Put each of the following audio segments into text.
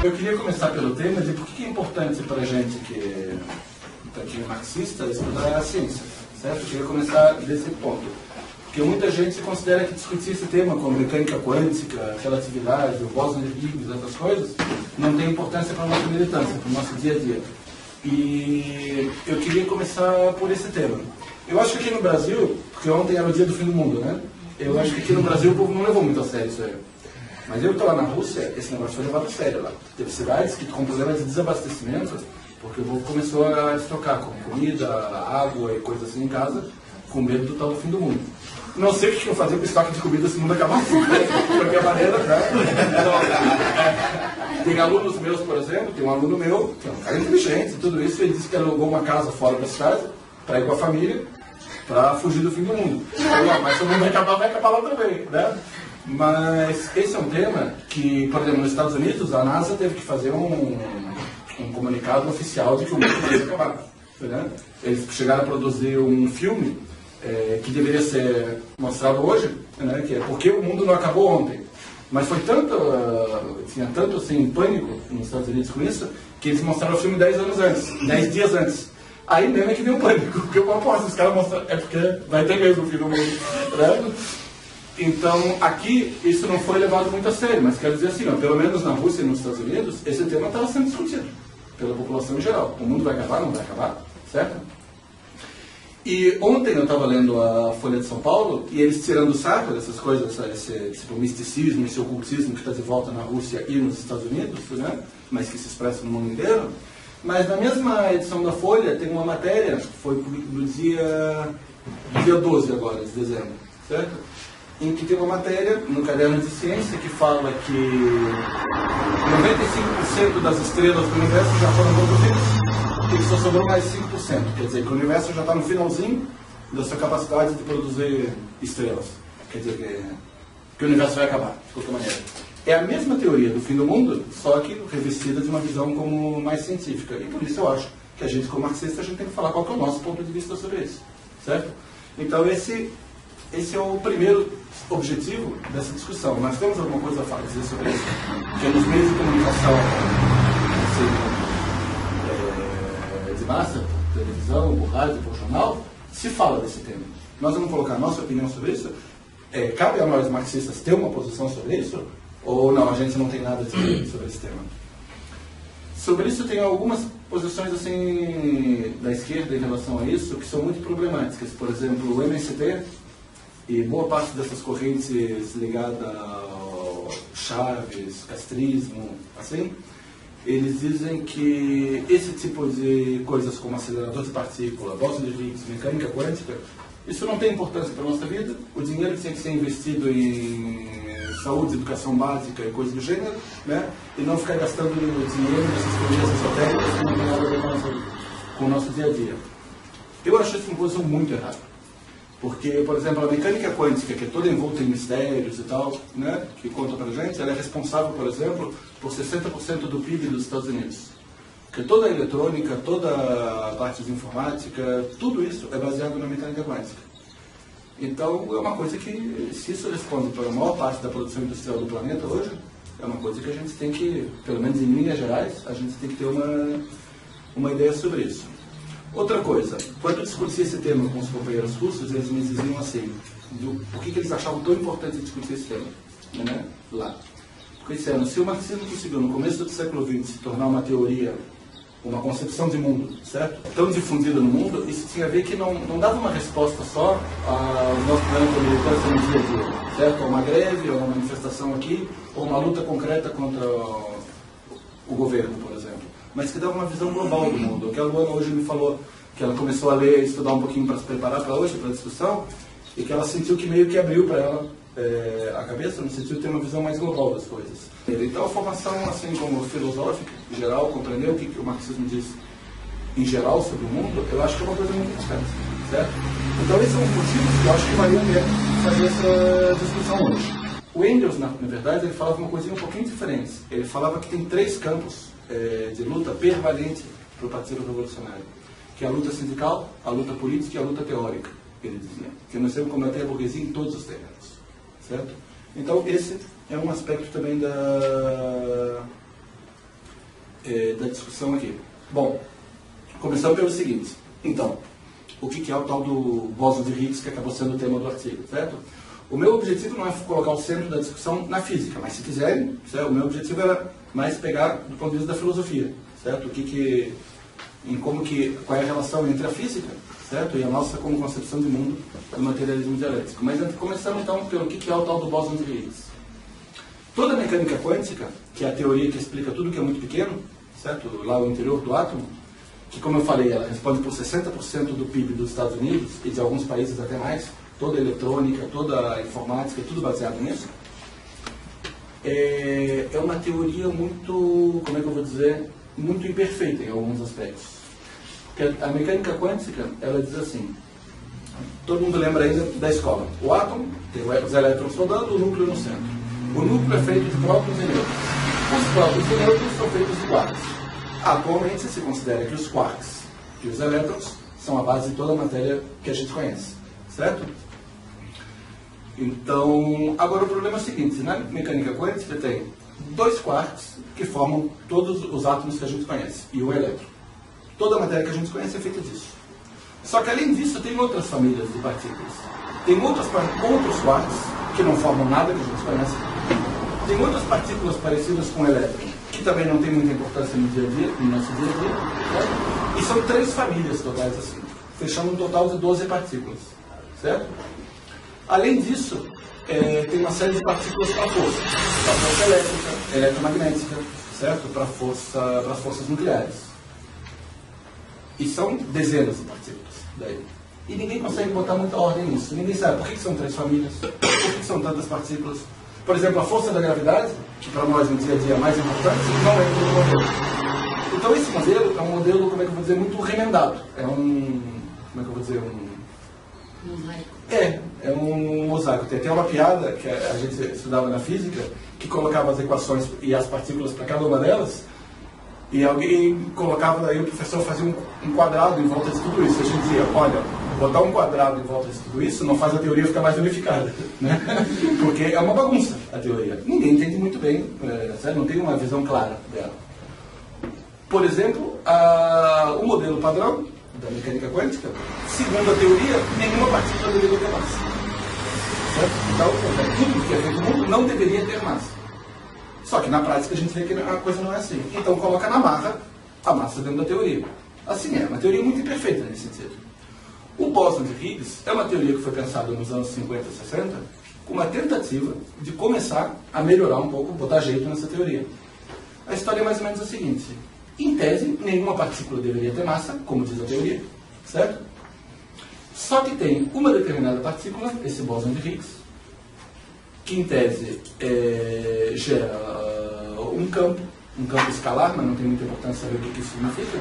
eu queria começar pelo tema de por que é importante para a gente que é marxista estudar a ciência, certo? Eu queria começar desse ponto. Porque muita gente considera que discutir esse tema, como mecânica quântica, relatividade, o bóson de Higgs, essas coisas, não tem importância para a nossa militância, para o nosso dia a dia. E eu queria começar por esse tema. Eu acho que aqui no Brasil, porque ontem era o dia do fim do mundo, né? Eu acho que aqui no Brasil o povo não levou muito a sério isso aí. Mas eu que estou lá na Rússia, esse negócio foi levado a sério lá. Teve cidades que com problemas de desabastecimento, porque o povo começou a estocar com comida, água e coisas assim em casa, com medo do tal do fim do mundo. Não sei o que eu fazer com o estoque de comida se o mundo acabar. De qualquer maneira, né? Tem alunos meus, por exemplo, tem um aluno meu, que é um cara inteligente e tudo isso, ele disse que alugou uma casa fora da cidade, para ir com a família, para fugir do fim do mundo. Então, mas se o mundo vai acabar lá também, né? Mas esse é um tema que, por exemplo, nos Estados Unidos, a NASA teve que fazer um comunicado oficial de que o mundo vai acabar. Né? Eles chegaram a produzir um filme que deveria ser mostrado hoje, né? Que é Porque o Mundo Não Acabou Ontem. Mas foi tanto, tinha tanto assim, pânico nos Estados Unidos com isso, que eles mostraram o filme 10 anos antes, 10 dias antes. Aí mesmo é que deu pânico, porque eu aposto, os caras mostram, é porque vai ter mesmo o fim do mundo. Né? Então, aqui, isso não foi levado muito a sério, mas quero dizer assim, ó, pelo menos na Rússia e nos Estados Unidos, esse tema estava sendo discutido pela população em geral. O mundo vai acabar, não vai acabar, certo? E ontem eu estava lendo a Folha de São Paulo, e eles tirando o saco dessas coisas, esse misticismo, esse ocultismo que está de volta na Rússia e nos Estados Unidos, né? Mas que se expressa no mundo inteiro. Mas na mesma edição da Folha tem uma matéria, foi no dia 12 agora, de dezembro, certo? Em que tem uma matéria no caderno de ciência que fala que 95% das estrelas do universo já foram produzidas e que só sobrou mais 5%. Quer dizer que o universo já está no finalzinho da sua capacidade de produzir estrelas. Quer dizer que o universo vai acabar, de qualquer maneira. É a mesma teoria do fim do mundo, só que revestida de uma visão como mais científica. E por isso eu acho que a gente, como marxista, a gente tem que falar qual que é o nosso ponto de vista sobre isso. Certo? Então esse é o primeiro objetivo dessa discussão. Nós temos alguma coisa a dizer sobre isso? Que nos meios de comunicação de massa, por televisão, por rádio, por jornal, se fala desse tema. Nós vamos colocar a nossa opinião sobre isso? Cabe a nós marxistas ter uma posição sobre isso? Ou não, a gente não tem nada a dizer sobre esse tema? Sobre isso tem algumas posições assim da esquerda em relação a isso que são muito problemáticas. Por exemplo, o MST e boa parte dessas correntes ligadas ao Chaves, castrismo, assim, eles dizem que esse tipo de coisas como acelerador de partícula, bóson de Higgs, mecânica quântica, isso não tem importância para a nossa vida. O dinheiro tem que ser investido em saúde, educação básica e coisas do gênero, né? E não ficar gastando dinheiro nessas teorias esotéricas que não tem nada a ver com o nosso dia a dia. Eu acho isso uma posição muito errada. Porque, por exemplo, a mecânica quântica, que é toda envolta em mistérios e tal, né, que conta pra gente, ela é responsável, por exemplo, por 60% do PIB dos Estados Unidos. Porque toda a eletrônica, toda a parte de informática, tudo isso é baseado na mecânica quântica. Então, é uma coisa que, se isso responde para a maior parte da produção industrial do planeta hoje, é uma coisa que a gente tem que, pelo menos em linhas gerais, a gente tem que ter uma ideia sobre isso. Outra coisa, quando eu discuti esse tema com os companheiros russos, eles me diziam assim, por que eles achavam tão importante discutir esse tema, né, lá. Porque disseram, se o marxismo conseguiu, no começo do século XX, se tornar uma teoria, uma concepção de mundo, certo? Tão difundida no mundo, isso tinha a ver que não dava uma resposta só ao nosso problema de militância no dia a dia, certo? Ou uma greve, ou uma manifestação aqui, ou uma luta concreta contra o governo, por exemplo. Mas que dava uma visão global do mundo. O que a Luana hoje me falou, que ela começou a ler e estudar um pouquinho para se preparar para hoje, para a discussão, e que ela sentiu que meio que abriu para ela a cabeça, no sentido de ter uma visão mais global das coisas. Então a formação, assim como filosófica, em geral, compreender o que o marxismo diz em geral sobre o mundo, eu acho que é uma coisa muito importante, certo? Então esses são os motivos que eu acho que valia a pena fazer essa discussão hoje. O Engels, na verdade, ele falava uma coisinha um pouquinho diferente. Ele falava que tem 3 campos de luta permanente para o Partido Revolucionário, que é a luta sindical, a luta política e a luta teórica, ele dizia. Que nós temos que combater a burguesia em todos os terrenos, certo? Então esse é um aspecto também da discussão aqui. Bom, começando pelo seguinte. Então, o que é o tal do bóson de Higgs, que acabou sendo o tema do artigo, certo? O meu objetivo não é colocar o centro da discussão na física, mas se quiserem, certo? O meu objetivo era mais pegar do ponto de vista da filosofia, certo? Qual é a relação entre a física, certo? E a nossa como concepção de mundo do materialismo dialético. Mas começando então pelo que é o tal do bóson de Higgs. Toda a mecânica quântica, que é a teoria que explica tudo que é muito pequeno, certo? Lá o interior do átomo, que, como eu falei, ela responde por 60% do PIB dos Estados Unidos e de alguns países até mais, toda a eletrônica, toda a informática, tudo baseado nisso, é uma teoria muito, como é que eu vou dizer, muito imperfeita em alguns aspectos. Porque a mecânica quântica, ela diz assim, todo mundo lembra ainda da escola, o átomo tem os elétrons rodando, o núcleo no centro. O núcleo é feito de prótons e nêutrons. Os prótons e nêutrons são feitos de quarks. Atualmente se considera que os quarks e os elétrons são a base de toda a matéria que a gente conhece, certo? Então, agora o problema é o seguinte, na mecânica quântica tem 2 quarks que formam todos os átomos que a gente conhece, e um elétron. Toda a matéria que a gente conhece é feita disso. Só que além disso tem outras famílias de partículas. Tem outros quarks que não formam nada que a gente conhece. Tem outras partículas parecidas com o elétron, que também não tem muita importância no dia a dia, no nosso dia a dia, certo? E são 3 famílias totais assim, fechando um total de 12 partículas, certo? Além disso, tem uma série de partículas para força elétrica, eletromagnética, certo? Para as forças nucleares. E são dezenas de partículas daí. E ninguém consegue botar muita ordem nisso. Ninguém sabe por que são 3 famílias, por que são tantas partículas. Por exemplo, a força da gravidade, que para nós no dia a dia é mais importante, não é todo modelo. Então esse modelo é um modelo, como é que eu vou dizer, muito remendado. É um, como é que eu vou dizer, é um mosaico. Tem até uma piada que a gente estudava na física, que colocava as equações e as partículas para cada uma delas, e alguém colocava, daí o professor fazia um quadrado em volta de tudo isso. A gente dizia, olha, botar um quadrado em volta de tudo isso não faz a teoria ficar mais unificada, né? Porque é uma bagunça a teoria. Ninguém entende muito bem, não tem uma visão clara dela. Por exemplo, o modelo padrão da mecânica quântica, segundo a teoria, nenhuma partícula deveria ter massa. Certo? Então, tudo que é feito no mundo não deveria ter massa. Só que na prática a gente vê que a coisa não é assim. Então coloca na marra a massa dentro da teoria. Assim é, uma teoria muito imperfeita nesse sentido. O bóson de Higgs é uma teoria que foi pensada nos anos 50 e 60 com uma tentativa de começar a melhorar um pouco, botar jeito nessa teoria. A história é mais ou menos a seguinte. Em tese, nenhuma partícula deveria ter massa, como diz a teoria, certo? Só que tem uma determinada partícula, esse bóson de Higgs, que em tese gera um campo escalar, mas não tem muita importância saber o que isso significa. E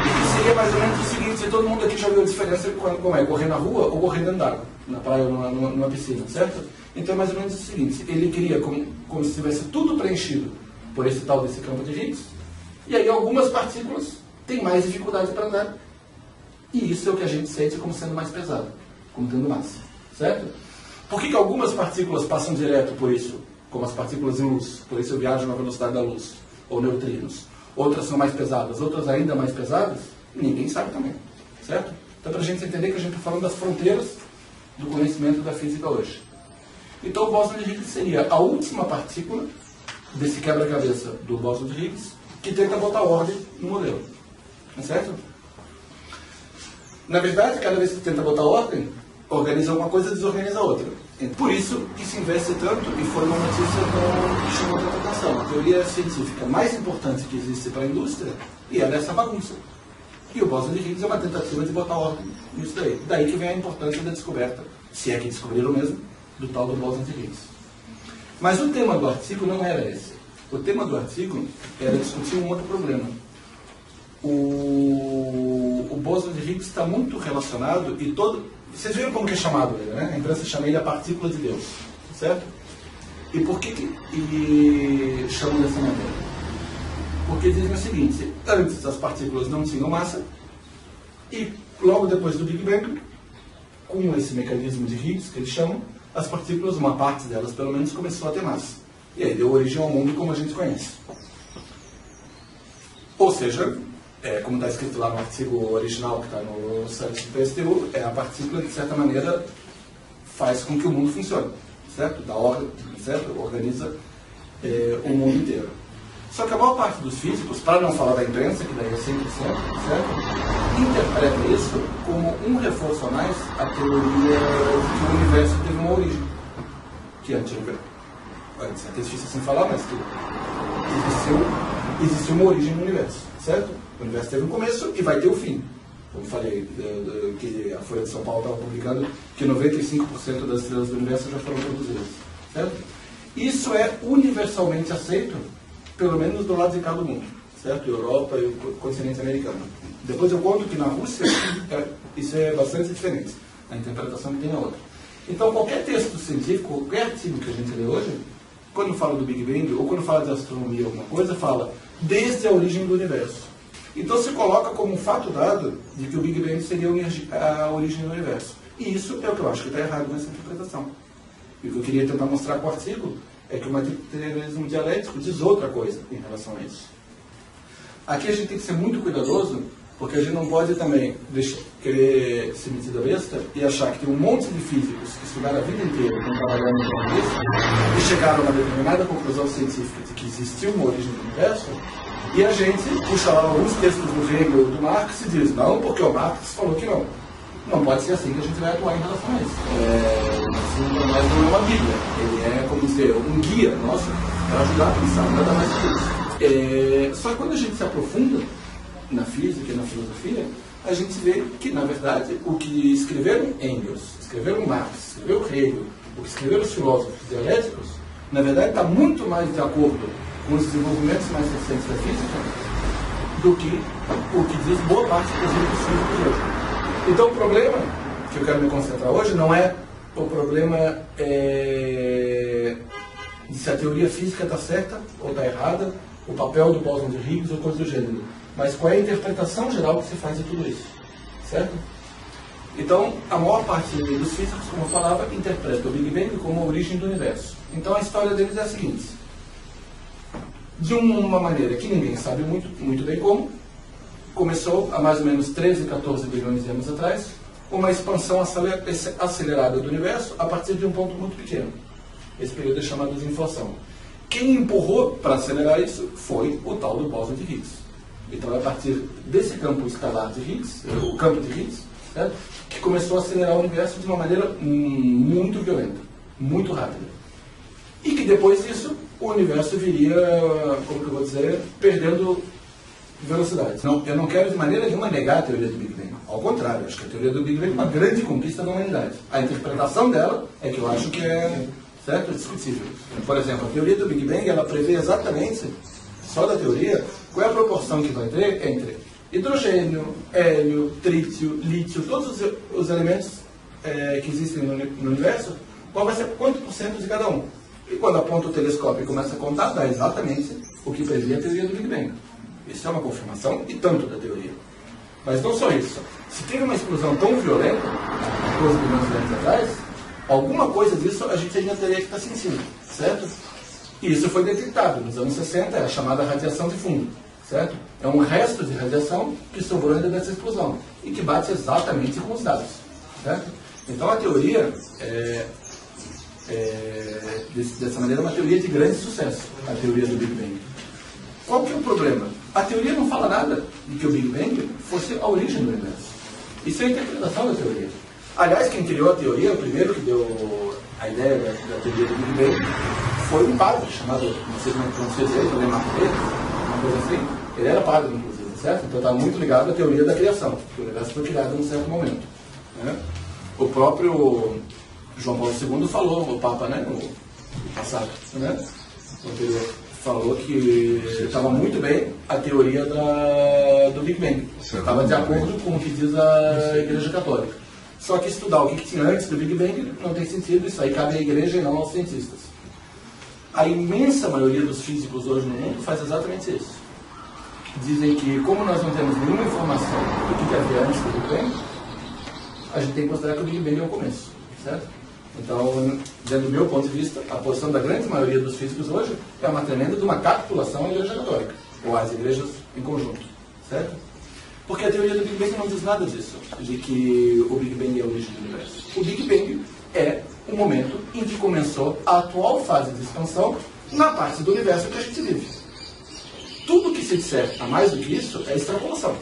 que seria mais ou menos o seguinte, todo mundo aqui já viu a diferença como é correr na rua ou correr dentro d'água, na praia ou numa piscina, certo? Então é mais ou menos o seguinte, ele cria como se tivesse tudo preenchido por esse tal desse campo de Higgs, e aí algumas partículas têm mais dificuldade para andar, e isso é o que a gente sente como sendo mais pesado, como tendo massa, certo? Por que algumas partículas passam direto por isso, como as partículas em luz, por isso eu viajo na velocidade da luz, ou neutrinos? Outras são mais pesadas, outras ainda mais pesadas? Ninguém sabe também, certo? Então, para a gente entender que a gente está falando das fronteiras do conhecimento da física hoje. Então, o bóson de Higgs seria a última partícula desse quebra-cabeça do bóson de Higgs que tenta botar ordem no modelo, certo? Na verdade, cada vez que tenta botar ordem, organiza uma coisa, desorganiza outra. Por isso que se investe tanto, e foi uma notícia que chamou tanta atenção. A teoria científica mais importante que existe para a indústria, e ela é essa bagunça. E o bóson de Higgs é uma tentativa de botar ordem nisso daí. Daí que vem a importância da descoberta, se é que descobriram mesmo, do tal do bóson de Higgs. Mas o tema do artigo não era esse. O tema do artigo era discutir um outro problema. O bóson de Higgs está muito relacionado e todo... Vocês viram como que é chamado ele, né? A imprensa chama ele a partícula de Deus, certo? E por que chamam dessa maneira? Porque dizem o seguinte, antes as partículas não tinham massa e logo depois do Big Bang, com esse mecanismo de Higgs que eles chamam, as partículas, uma parte delas pelo menos, começou a ter massa. E aí deu origem ao mundo como a gente conhece. Ou seja, como está escrito lá no artigo original que está no site do PSTU, a partícula, de certa maneira, faz com que o mundo funcione, certo? Da ordem, certo? Organiza o mundo inteiro. Só que a maior parte dos físicos, para não falar da imprensa, que daí é 100%, certo? Interpreta isso como um reforço a mais à teoria de que o universo teve uma origem. Que antes, é até difícil assim falar, mas que existiu uma origem no universo, certo? O universo teve um começo e vai ter o fim. Como falei, que a Folha de São Paulo estava publicando que 95% das estrelas do universo já foram produzidas, certo? Isso é universalmente aceito, pelo menos do lado de cá do mundo, certo? Europa e o continente americano. Depois eu conto que na Rússia isso é bastante diferente, a interpretação que tem é outra. Então qualquer texto científico, qualquer artigo que a gente lê hoje, quando fala do Big Bang ou quando fala de astronomia ou alguma coisa, fala desde a origem do universo. Então se coloca como um fato dado de que o Big Bang seria a origem do universo. E isso é o que eu acho que está errado nessa interpretação. E o que eu queria tentar mostrar com o artigo é que o materialismo dialético diz outra coisa em relação a isso. Aqui a gente tem que ser muito cuidadoso, porque a gente não pode também querer se meter da besta e achar que tem um monte de físicos que estudaram a vida inteira, estão trabalhando com isso, e chegaram a uma determinada conclusão científica de que existiu uma origem do universo, e a gente puxa lá alguns textos do Hegel ou do Marx e diz, não, porque o Marx falou que não. Não pode ser assim que a gente vai atuar em relação a isso. Assim, para nós não é uma Bíblia. Ele é, como dizer, um guia nosso para ajudar a pensar, nada mais que isso. Só que quando a gente se aprofunda na física e na filosofia, a gente vê que, na verdade, o que escreveram Engels, escreveram Marx, escreveu Hegel, o que escreveram os filósofos dialéticos, na verdade está muito mais de acordo com os desenvolvimentos mais recentes da física do que o que diz boa parte dos físicos hoje. Então o problema que eu quero me concentrar hoje não é o problema de se a teoria física está certa ou está errada, o papel do bóson de Higgs ou coisa do gênero, mas qual é a interpretação geral que se faz de tudo isso, certo? Então a maior parte dos físicos, como eu falava, interpreta o Big Bang como a origem do universo. Então a história deles é a seguinte: de uma maneira que ninguém sabe muito bem como, começou há mais ou menos 13, 14 bilhões de anos atrás, uma expansão acelerada do universo a partir de um ponto muito pequeno. Esse período é chamado de inflação. Quem empurrou para acelerar isso foi o tal do bóson de Higgs. Então é a partir desse campo escalar de Higgs, o campo de Higgs, certo? Que começou a acelerar o universo de uma maneira muito violenta, muito rápida. E que depois disso o universo viria, como que eu vou dizer, perdendo velocidade. Não, eu não quero de maneira nenhuma negar a teoria do Big Bang. Ao contrário, acho que a teoria do Big Bang é uma grande conquista da humanidade. A interpretação dela é que eu acho que é, certo, discutível. Por exemplo, a teoria do Big Bang, ela prevê exatamente, só da teoria, qual é a proporção que vai ter entre hidrogênio, hélio, trítio, lítio, todos os elementos que existem no universo, qual vai ser quanto por cento de cada um. E quando aponta o telescópio e começa a contar, dá exatamente o que previa a teoria do Big Bang. Isso é uma confirmação e tanto da teoria. Mas não só isso. Se teve uma explosão tão violenta, há 12 bilhões de anos atrás, alguma coisa disso a gente ainda teria que estar sentindo, certo? E isso foi detectado nos anos 60, é a chamada radiação de fundo, certo? É um resto de radiação que sobrou ainda dessa explosão e que bate exatamente com os dados, certo? Então a teoria, dessa maneira, é uma teoria de grande sucesso, a teoria do Big Bang. Qual que é o problema? A teoria não fala nada de que o Big Bang fosse a origem do universo. Isso é a interpretação da teoria. Aliás, quem criou a teoria, o primeiro que deu a ideia da teoria do Big Bang, foi um padre chamado, não sei como é que pronuncia direito, uma coisa assim. Ele era padre, inclusive, certo? Então está muito ligado à teoria da criação, que o universo foi criado num certo momento, né? O próprio João Paulo II falou, o Papa, né, no passado, né? Falou que estava muito bem a teoria do Big Bang. Estava de acordo com o que diz a Igreja Católica. Só que estudar o que tinha antes do Big Bang não tem sentido, isso aí cabe à Igreja e não aos cientistas. A imensa maioria dos físicos hoje no mundo faz exatamente isso. Dizem que, como nós não temos nenhuma informação do que havia antes do Big Bang, a gente tem que considerar que o Big Bang é o começo, certo? Então, dentro do meu ponto de vista, a posição da grande maioria dos físicos hoje é uma tremenda de uma capitulação à Igreja Católica, ou às igrejas em conjunto, certo? Porque a teoria do Big Bang não diz nada disso, de que o Big Bang é a origem do universo. O Big Bang é o momento em que começou a atual fase de expansão na parte do universo que a gente vive. Tudo que se disser a mais do que isso é extrapolação.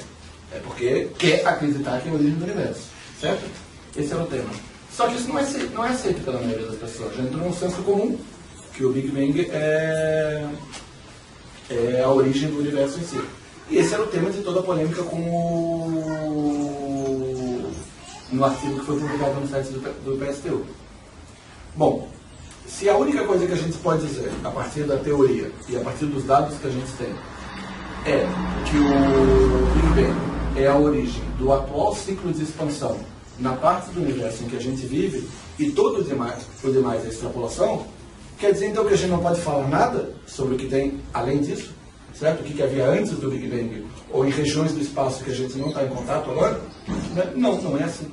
É porque quer acreditar que é a origem do universo, certo? Esse é o tema. Só que isso não é aceito pela maioria das pessoas. Já entrou num senso comum que o Big Bang é a origem do universo em si. E esse era o tema de toda a polêmica no artigo que foi publicado no site do PSTU. Bom, se a única coisa que a gente pode dizer, a partir da teoria e a partir dos dados que a gente tem, é que o Big Bang é a origem do atual ciclo de expansão na parte do universo em que a gente vive, e todo o demais é extrapolação, quer dizer então que a gente não pode falar nada sobre o que tem além disso? Certo? O que havia antes do Big Bang, ou em regiões do espaço que a gente não está em contato agora? Não, não é assim.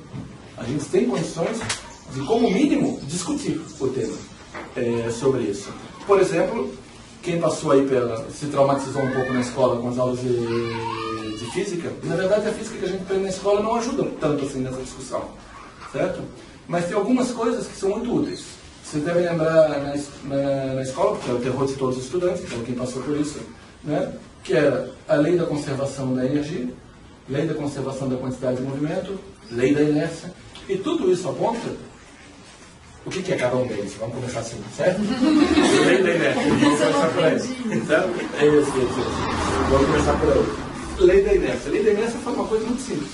A gente tem condições de, como mínimo, discutir o tema sobre isso. Por exemplo, quem passou aí se traumatizou um pouco na escola com as aulas de física, na verdade a física que a gente aprende na escola não ajuda tanto assim nessa discussão, certo? Mas tem algumas coisas que são muito úteis. Vocês devem lembrar na escola, porque é o terror de todos os estudantes, então quem passou por isso, né? Que era a lei da conservação da energia, lei da conservação da quantidade de movimento, lei da inércia, e tudo isso aponta o que é cada um deles. Vamos começar assim, certo? Lei da inércia, vamos começar por aí, certo? Isso. Vamos começar por aí. Lei da inércia. Lei da inércia foi uma coisa muito simples.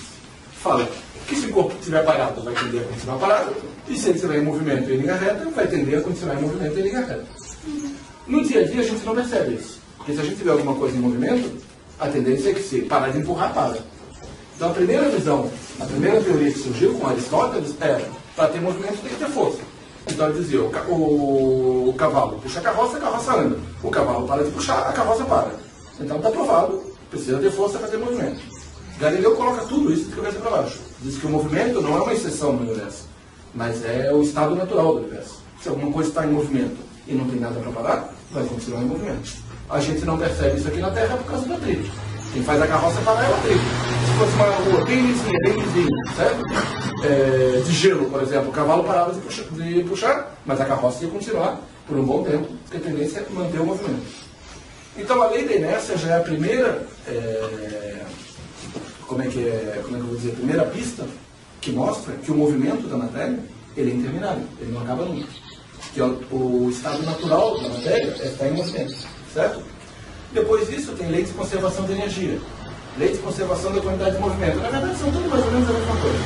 Fala que se o corpo estiver parado, vai tender a continuar parado, e se ele estiver em movimento em linha reta, vai tender a continuar em movimento em linha reta. No dia a dia a gente não percebe isso. Porque se a gente vê alguma coisa em movimento, a tendência é que se parar de empurrar, para. Então a primeira visão, a primeira teoria que surgiu com Aristóteles era, para ter movimento tem que ter força. Então ele dizia, o cavalo puxa a carroça anda. O cavalo para de puxar, a carroça para. Então está provado, precisa ter força para ter movimento. Galileu coloca tudo isso de cabeça para baixo. Diz que o movimento não é uma exceção no universo, mas é o estado natural do universo. Se alguma coisa está em movimento e não tem nada para parar, vai continuar em movimento. A gente não percebe isso aqui na Terra por causa do atrito. Quem faz a carroça parar é o atrito. Se fosse uma rua bem lisinha, certo? De gelo, por exemplo, o cavalo parava de puxar, mas a carroça ia continuar por um bom tempo, porque a tendência é manter o movimento. Então a lei da inércia já é a primeira, como é que eu vou dizer, a primeira pista que mostra que o movimento da matéria ele é interminável, ele não acaba nunca. Que o estado natural da matéria é estar em movimento, certo? Depois disso tem lei de conservação de energia, lei de conservação da quantidade de movimento. Na verdade são tudo mais ou menos a mesma coisa.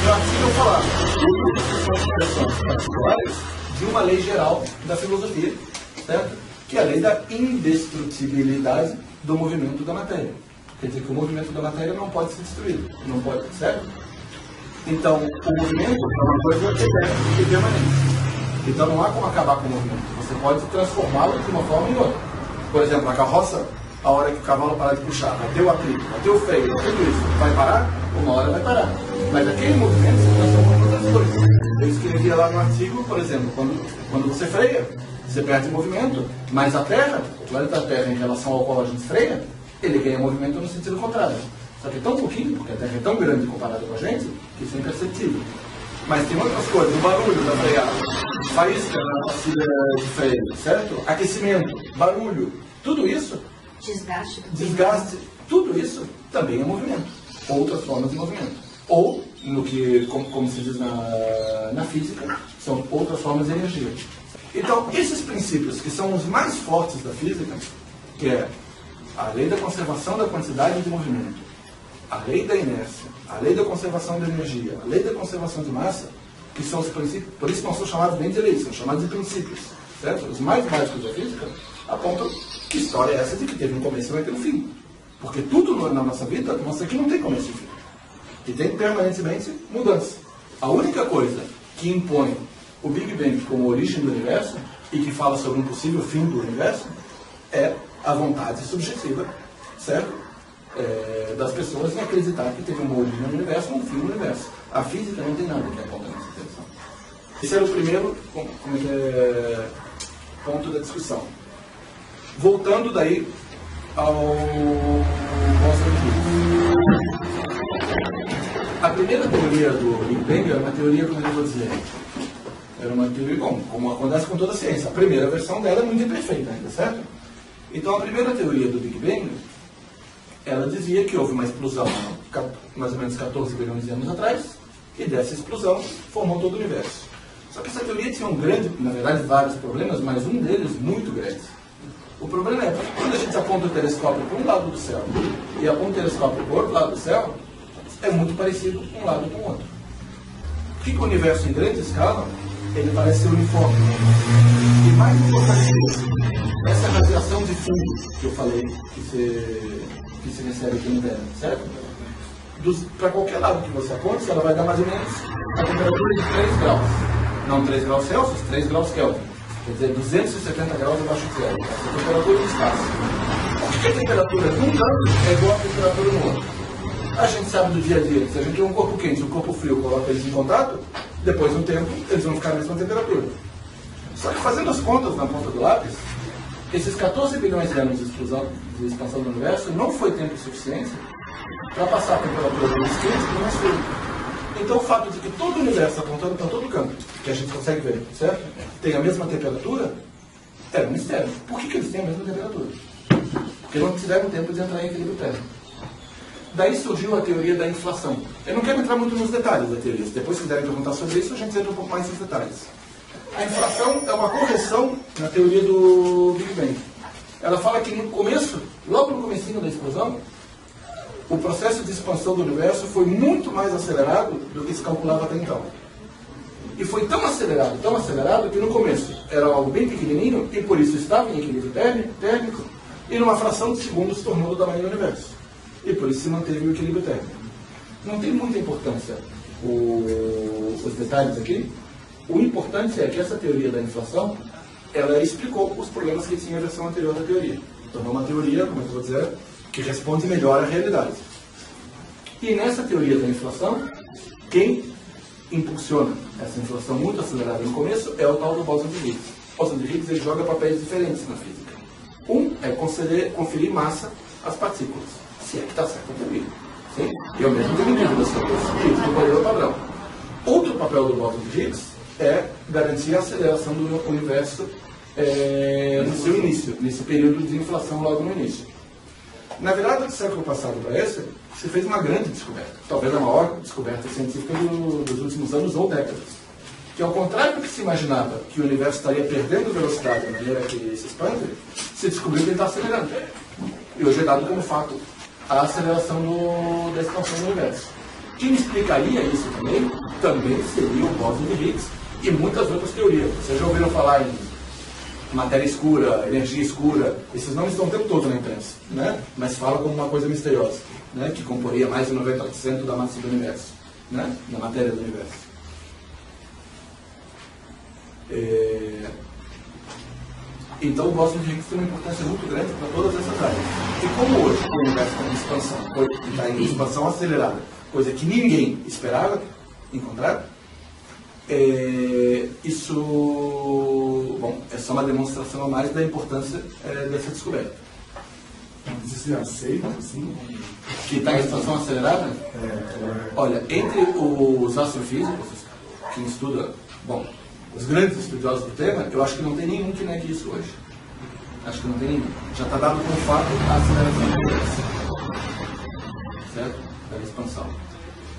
No artigo eu falar tudo são expressões particulares de uma lei geral da filosofia, certo? Que é a lei da indestrutibilidade do movimento da matéria. Quer dizer que o movimento da matéria não pode ser destruído, não pode, certo? Então, o movimento é uma coisa eterna e permanente. Então não há como acabar com o movimento. Você pode transformá-lo de uma forma em outra. Por exemplo, a carroça, a hora que o cavalo parar de puxar, vai ter o atrito, vai ter o freio, tudo isso, vai parar? Uma hora vai parar. Mas aquele movimento se transforma em outras coisas. Eu escrevia lá no artigo, por exemplo, quando você freia, você perde movimento, mas a Terra, o planeta Terra em relação ao qual a gente freia, ele ganha movimento no sentido contrário. Só que é tão pouquinho, porque a Terra é tão grande comparada com a gente, que isso é imperceptível. Mas tem outras coisas, o barulho da freada, faísca na pastilha de freio, certo? Aquecimento, barulho, tudo isso, desgaste, tudo isso também é movimento, outras formas de movimento. Ou, no que, como se diz na física, são outras formas de energia. Então, esses princípios que são os mais fortes da física, que é a lei da conservação da quantidade de movimento, a lei da inércia, a lei da conservação da energia, a lei da conservação de massa, que são os princípios, por isso não são chamados nem de leis, são chamados de princípios, certo? Os mais básicos da física apontam que história é essa de que teve um começo e vai ter um fim. Porque tudo na nossa vida mostra que não tem começo e fim. E tem permanentemente mudança. A única coisa que impõe o Big Bang como origem do universo e que fala sobre um possível fim do universo é a vontade subjetiva, certo? Das pessoas em acreditar que teve uma origem no universo ou um fim no universo. A física não tem nada que aponta nessa direção. Esse era o primeiro ponto da discussão. Voltando daí ao Bose de Higgs. A primeira teoria do Big Bang era uma teoria, como eu vou dizer, era uma teoria, bom, como acontece com toda a ciência, a primeira versão dela é muito imperfeita ainda, certo? Então a primeira teoria do Big Bang, ela dizia que houve uma explosão mais ou menos 14 bilhões de anos atrás, e dessa explosão formou todo o universo. Só que essa teoria tinha um grande, na verdade vários problemas, mas um deles muito grande. O problema é que quando a gente aponta o telescópio para um lado do céu e aponta o telescópio para o outro lado do céu, é muito parecido um lado com o outro. Por que o universo em grande escala, ele parece ser uniforme? E mais importante que isso, essa radiação de fundo que eu falei, que se recebe aqui no Terra, certo? Para qualquer lado que você aponte, ela vai dar mais ou menos a temperatura de 3 graus. Não 3 graus Celsius, 3 graus Kelvin. Quer dizer, 270 graus abaixo de zero. Essa é a temperatura do espaço. Por que a temperatura num canto é igual à temperatura no outro? A gente sabe do dia a dia, se a gente tem um corpo quente e um corpo frio, coloca eles em contato, depois de um tempo, eles vão ficar na mesma temperatura. Só que fazendo as contas na ponta do lápis, esses 14 bilhões de anos de expansão do universo não foi tempo suficiente para passar a temperatura do mais quente para o mais frio. Então o fato de que todo o universo apontando para todo canto, que a gente consegue ver, certo? Tem a mesma temperatura, era um mistério. Por que eles têm a mesma temperatura? Porque não tiveram tempo de entrar em equilíbrio térmico. Daí surgiu a teoria da inflação. Eu não quero entrar muito nos detalhes da teoria. Se depois quiserem perguntar sobre isso, a gente entra um pouco mais nos detalhes. A inflação é uma correção na teoria do Big Bang. Ela fala que no começo, logo no comecinho da explosão, o processo de expansão do universo foi muito mais acelerado do que se calculava até então. E foi tão acelerado, que no começo era algo bem pequenininho e por isso estava em equilíbrio térmico e numa fração de segundo se tornou do tamanho do universo. E por isso se manteve o equilíbrio térmico. Não tem muita importância os detalhes aqui. O importante é que essa teoria da inflação, ela explicou os problemas que tinha a versão anterior da teoria. Tornou uma teoria, como eu vou dizer, que responde melhor à realidade. E nessa teoria da inflação, quem impulsiona essa inflação muito acelerada no começo é o tal do bóson de Higgs. O bóson de Higgs ele joga papéis diferentes na física. Um é conferir massa às partículas, se é que está certo a teoria. Sim? E ao mesmo tempo dúvidas sobre isso, do modelo padrão. Outro papel do bóson de Higgs é garantir a aceleração do universo no seu início, nesse período de inflação logo no início. Na verdade, do século passado para esse, se fez uma grande descoberta, talvez a maior descoberta científica dos últimos anos ou décadas, que ao contrário do que se imaginava, que o universo estaria perdendo velocidade à maneira que se expande, se descobriu que ele está acelerando. E hoje é dado como fato a aceleração da expansão do universo. Quem explicaria isso também seria o bóson de Higgs e muitas outras teorias. Vocês já ouviram falar em matéria escura, energia escura, esses nomes estão o tempo todo na imprensa, né? Mas fala como uma coisa misteriosa, né? Que comporia mais de 90% da massa do universo, né? Da matéria do universo. Então o bóson de Higgs tem uma importância muito grande para todas essas áreas. E como hoje o universo está em expansão acelerada, coisa que ninguém esperava encontrar, isso, bom, é só uma demonstração a mais da importância dessa descoberta. Você aceita, assim? Que está em expansão acelerada? Olha, entre os astrofísicos que estudam, bom, os grandes estudiosos do tema, eu acho que não tem nenhum que negue isso hoje. Acho que não tem nenhum. Já está dado como fato a aceleração do universo. Certo? Da expansão.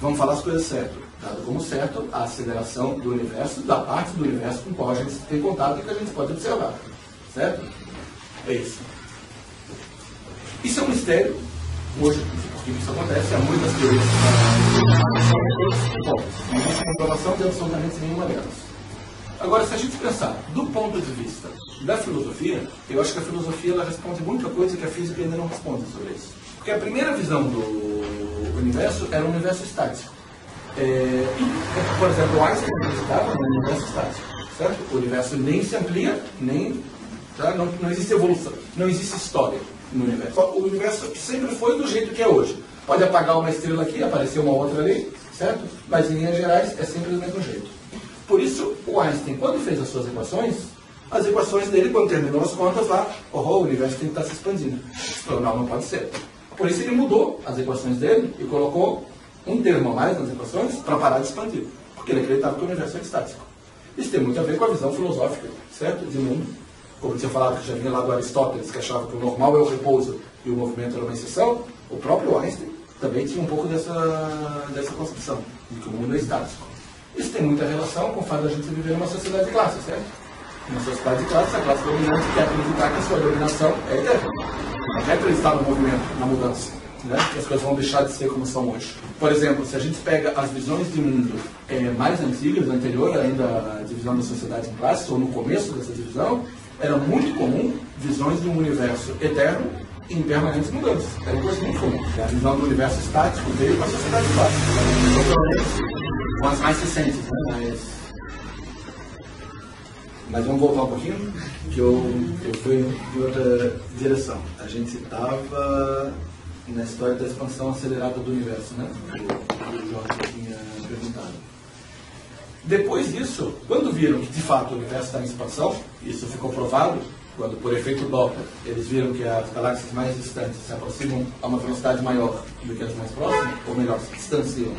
Vamos falar as coisas certas. Dado como certo a aceleração do universo, da parte do universo com qual a gente tem contato e que a gente pode observar. Certo? É isso. Isso é um mistério. Hoje, por que isso acontece? Há muitas teorias que não existe comprovação de absolutamente nenhuma delas. Agora, se a gente pensar do ponto de vista da filosofia, eu acho que a filosofia ela responde muita coisa que a física ainda não responde sobre isso. Porque a primeira visão do universo era um universo estático. Por exemplo, Einstein acreditava no universo estático, certo? O universo nem se amplia, nem, tá? não existe evolução, não existe história no universo. O universo sempre foi do jeito que é hoje. Pode apagar uma estrela aqui, aparecer uma outra ali, certo? Mas em linhas gerais é sempre do mesmo jeito. Por isso, o Einstein, quando fez as suas equações, as equações dele, quando terminou as contas lá, o universo tem que estar se expandindo. Falou, não pode ser. Por isso ele mudou as equações dele e colocou um termo a mais nas equações para parar de expandir, porque ele acreditava que o universo é estático. Isso tem muito a ver com a visão filosófica, certo? De mundo. Como tinha falado que já vinha lá do Aristóteles, que achava que o normal é o repouso e o movimento era uma exceção, o próprio Einstein também tinha um pouco dessa concepção, de que o mundo é estático. Isso tem muita relação com o fato de a gente viver numa sociedade de classe, certo? Numa sociedade de classe, a classe dominante quer acreditar que a sua dominação é eterna. Não quer acreditar no movimento, na mudança, né? Que as coisas vão deixar de ser como são hoje. Por exemplo, se a gente pega as visões de mundo mais antigas, anterior ainda à divisão da sociedade em classes, ou no começo dessa divisão, era muito comum visões de um universo eterno em permanentes mudanças. Era uma coisa muito comum. A visão do universo estático veio com a sociedade de classes. Então, pelo menos, com as mais recentes, né? Mas vamos voltar um pouquinho, que eu fui em outra direção. A gente estava na história da expansão acelerada do universo, né? O Jorge tinha perguntado. Depois disso, quando viram que de fato o universo está em expansão, isso ficou provado, quando por efeito Doppler eles viram que as galáxias mais distantes se aproximam a uma velocidade maior do que as mais próximas, ou melhor, se distanciam.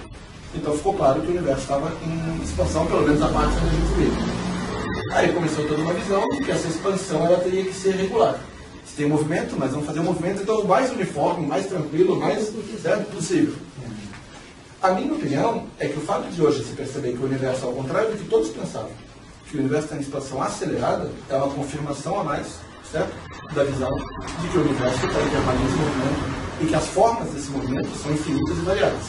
Então ficou claro que o universo estava em expansão, pelo menos a parte onde a gente vive. Aí começou toda uma visão de que essa expansão ela teria que ser regular. Se tem movimento, mas vamos fazer um movimento então o mais uniforme, mais tranquilo, o mais certo possível. A minha opinião é que o fato de hoje se perceber que o universo, ao contrário do que todos pensavam, que o universo está em expansão acelerada, é uma confirmação a mais, certo? Da visão de que o universo está em permanente movimento e que as formas desse movimento são infinitas e variadas.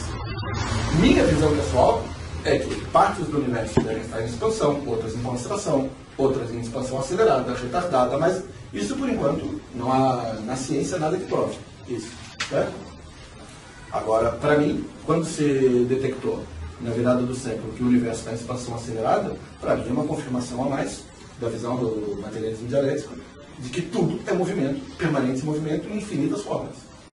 Minha visão pessoal é que partes do universo devem estar em expansão, outras em contração, outras em expansão acelerada, retardada, mas isso por enquanto não há na ciência nada que prove isso, certo? Agora, para mim, quando se detectou na virada do século que o universo está em expansão acelerada, para mim é uma confirmação a mais da visão do materialismo dialético de que tudo é movimento, permanente movimento em infinitas formas.